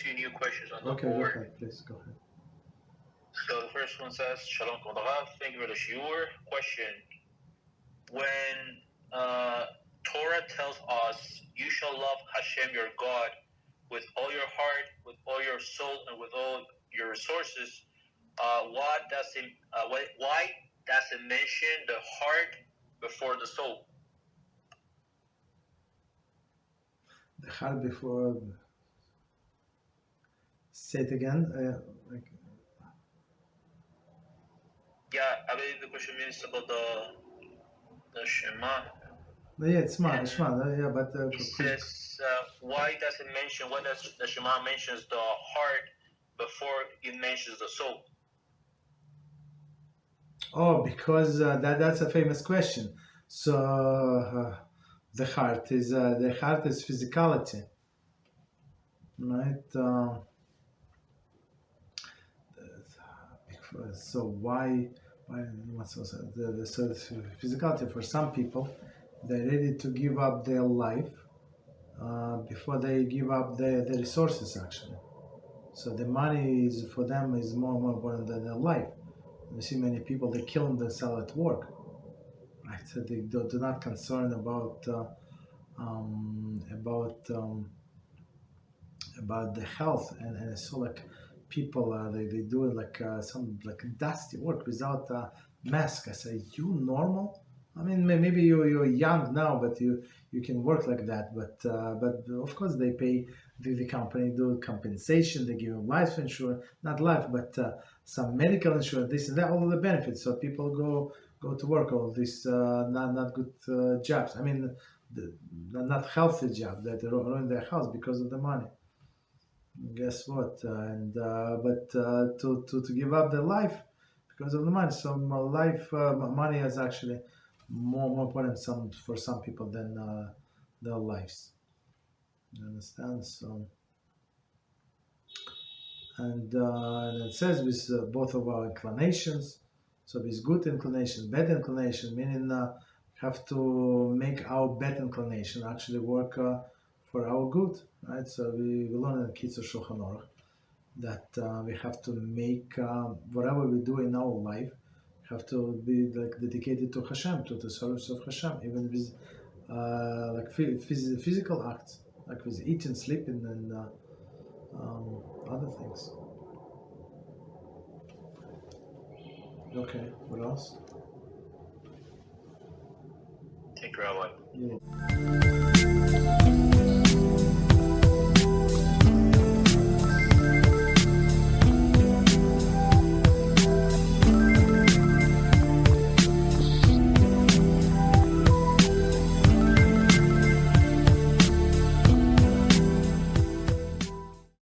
few new questions on the board. Okay, please go ahead. So the first one says, Shalom Kol Rav, thank you for the shiur. Question: when Torah tells us you shall love Hashem your God with all your heart, with all your soul, and with all your resources, why does it mention the heart before the soul? The heart before. Say it again. Yeah, I believe the question means about the Shema. Yeah, it's Shema. Yeah, but it says why does the Shema mentions the heart before it mentions the soul? Oh, because that's a famous question. So the heart is physicality, right? So why so physicality for some people, they're ready to give up their life before they give up the resources actually. So the money is for them is more important than their life. You see many people, they kill themselves at work, right? So they do not concern about the health, and so like people they do like some like dusty work without a mask. I say, you normal? I mean, maybe you're young now, but you can work like that. But of course they pay the company do compensation. They give them life insurance, not life, but some medical insurance, this and that, all of the benefits. So people go to work, all this not good jobs. I mean, not healthy job that ruin their health because of the money. Guess what? But to give up their life because of the money. So money is actually more important for some people than their lives. You understand? So, and it says with both of our inclinations. So with good inclination, bad inclination, meaning have to make our bad inclination actually work for our good, right? So we learn in Kitzur Shulchan Aruch that we have to make whatever we do in our life have to be like dedicated to Hashem, to the service of Hashem, even with like physical acts, like with eating, sleeping, and other things. Okay, what else? Thank you, Rabbi. Yeah.